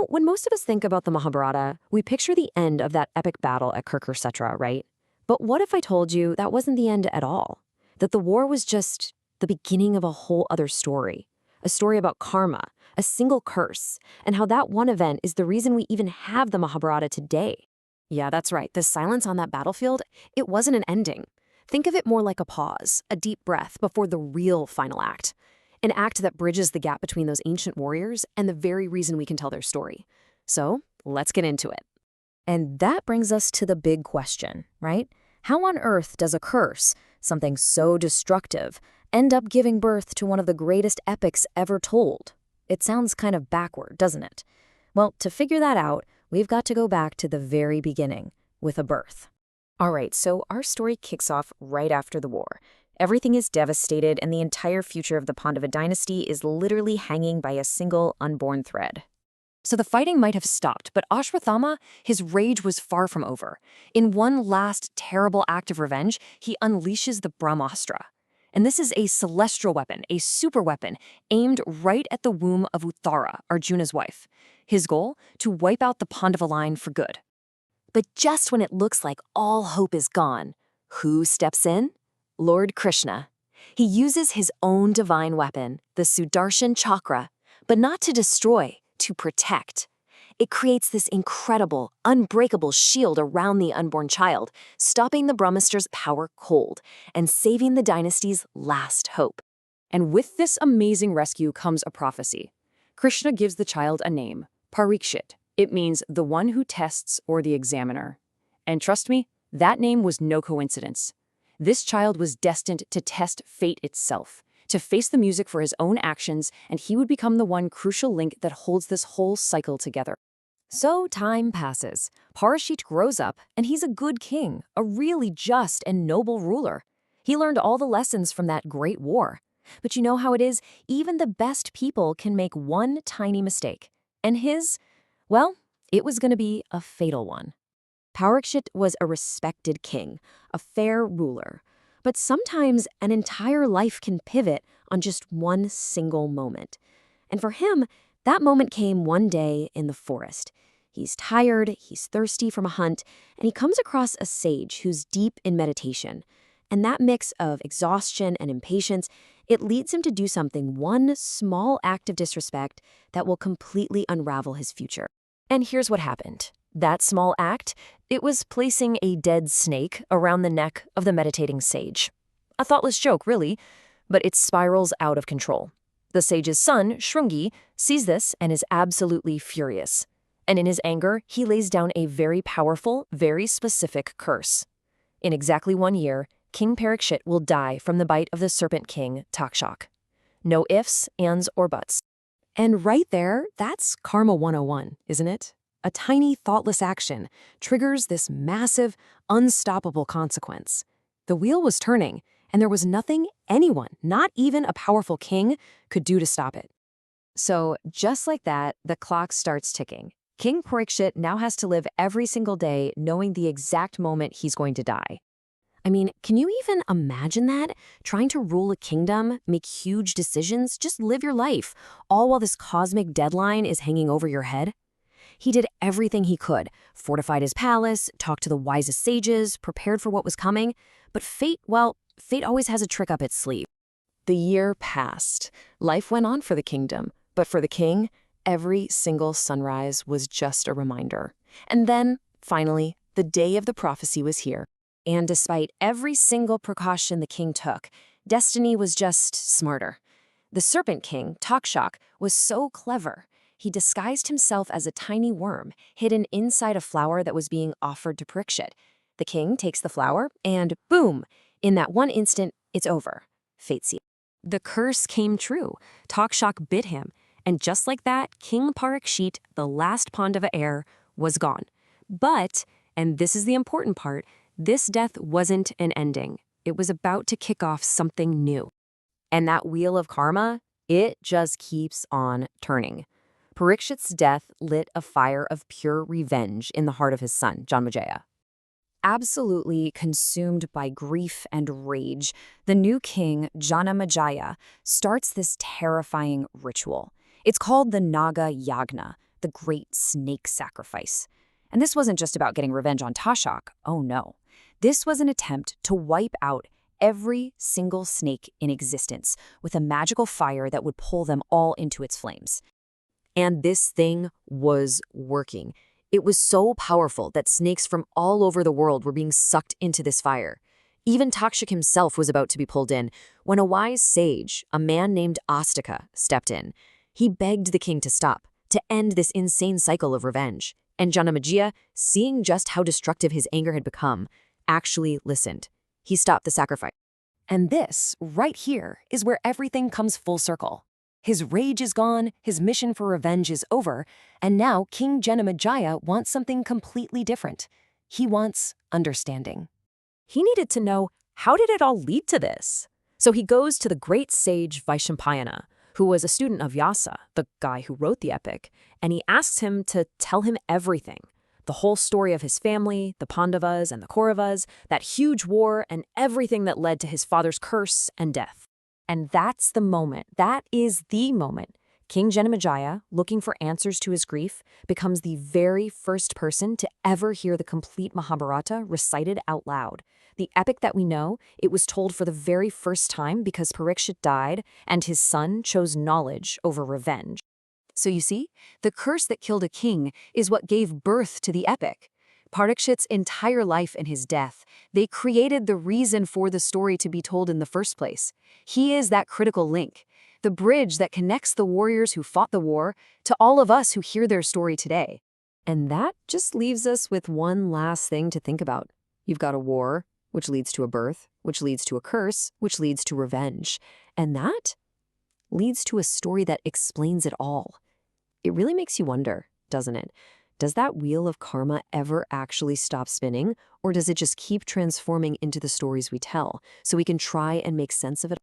when most of us think about the Mahabharata, we picture the end of that epic battle at Kurukshetra, right? But what if I told you that wasn't the end at all? That the war was just the beginning of a whole other story. A story about karma, a single curse, and how that one event is the reason we even have the Mahabharata today. Yeah, that's right. The silence on that battlefield, it wasn't an ending. Think of it more like a pause, a deep breath before the real final act. An act that bridges the gap between those ancient warriors and the very reason we can tell their story. So, let's get into it. And that brings us to the big question, right? How on earth does a curse, something so destructive, end up giving birth to one of the greatest epics ever told? It sounds kind of backward, doesn't it? Well, to figure that out, we've got to go back to the very beginning, with a birth. All right, so our story kicks off right after the war. Everything is devastated, and the entire future of the Pandava dynasty is literally hanging by a single unborn thread. So the fighting might have stopped, but Ashwatthama, his rage was far from over. In one last terrible act of revenge, he unleashes the Brahmastra. And this is a celestial weapon, a super weapon, aimed right at the womb of Uttara, Arjuna's wife. His goal? To wipe out the Pandava line for good. But just when it looks like all hope is gone, who steps in? Lord Krishna. He uses his own divine weapon, the Sudarshan Chakra, but not to destroy, to protect. It creates this incredible, unbreakable shield around the unborn child, stopping the Brahmastra's power cold and saving the dynasty's last hope. And with this amazing rescue comes a prophecy. Krishna gives the child a name, Parikshit. It means the one who tests or the examiner. And trust me, that name was no coincidence. This child was destined to test fate itself, to face the music for his own actions, and he would become the one crucial link that holds this whole cycle together. So time passes. Parikshit grows up, and he's a good king, a really just and noble ruler. He learned all the lessons from that great war. But you know how it is? Even the best people can make one tiny mistake. And well, it was going to be a fatal one. Parikshit was a respected king, a fair ruler. But sometimes an entire life can pivot on just one single moment. And for him, that moment came one day in the forest. He's tired, he's thirsty from a hunt, and he comes across a sage who's deep in meditation. And that mix of exhaustion and impatience, it leads him to do one small act of disrespect that will completely unravel his future. And here's what happened. That small act, it was placing a dead snake around the neck of the meditating sage. A thoughtless joke, really, but it spirals out of control. The sage's son, Shrungi, sees this and is absolutely furious. And in his anger, he lays down a very powerful, very specific curse. In exactly 1 year, King Parikshit will die from the bite of the serpent king, Takshak. No ifs, ands, or buts. And right there, that's Karma 101, isn't it? A tiny, thoughtless action triggers this massive, unstoppable consequence. The wheel was turning, and there was nothing anyone, not even a powerful king, could do to stop it. So, just like that, the clock starts ticking. King Parikshit now has to live every single day knowing the exact moment he's going to die. I mean, can you even imagine that? Trying to rule a kingdom, make huge decisions, just live your life, all while this cosmic deadline is hanging over your head? He did everything he could, fortified his palace, talked to the wisest sages, prepared for what was coming. But fate always has a trick up its sleeve. The year passed. Life went on for the kingdom. But for the king, every single sunrise was just a reminder. And then, finally, the day of the prophecy was here. And despite every single precaution the king took, destiny was just smarter. The serpent king, Takshak, was so clever. He disguised himself as a tiny worm, hidden inside a flower that was being offered to Parikshit. The king takes the flower, and boom! In that one instant, it's over. Fate sealed. The curse came true. Takshak bit him, and just like that, King Parikshit, the last Pandava heir, was gone. But, and this is the important part, this death wasn't an ending. It was about to kick off something new. And that wheel of karma, it just keeps on turning. Parikshit's death lit a fire of pure revenge in the heart of his son, Janmejaya. Absolutely consumed by grief and rage, the new king, Janmejaya, starts this terrifying ritual. It's called the Naga Yagna, the Great Snake Sacrifice. And this wasn't just about getting revenge on Tashak. Oh no. This was an attempt to wipe out every single snake in existence with a magical fire that would pull them all into its flames. And this thing was working. It was so powerful that snakes from all over the world were being sucked into this fire. Even Takshak himself was about to be pulled in when a wise sage, a man named Astika, stepped in. He begged the king to stop, to end this insane cycle of revenge. And Janamejaya, seeing just how destructive his anger had become, actually listened. He stopped the sacrifice. And this, right here, is where everything comes full circle. His rage is gone, his mission for revenge is over, and now King Janamejaya wants something completely different. He wants understanding. He needed to know, how did it all lead to this? So he goes to the great sage Vaishampayana, who was a student of Vyasa, the guy who wrote the epic, and he asks him to tell him everything. The whole story of his family, the Pandavas and the Kauravas, that huge war, and everything that led to his father's curse and death. And that's the moment, that is the moment. King Janamejaya, looking for answers to his grief, becomes the very first person to ever hear the complete Mahabharata recited out loud. The epic that we know, it was told for the very first time because Parikshit died and his son chose knowledge over revenge. So you see, the curse that killed a king is what gave birth to the epic. Parikshit's entire life and his death, they created the reason for the story to be told in the first place. He is that critical link, the bridge that connects the warriors who fought the war to all of us who hear their story today. And that just leaves us with one last thing to think about. You've got a war, which leads to a birth, which leads to a curse, which leads to revenge. And that leads to a story that explains it all. It really makes you wonder, doesn't it? Does that wheel of karma ever actually stop spinning, or does it just keep transforming into the stories we tell, so we can try and make sense of it?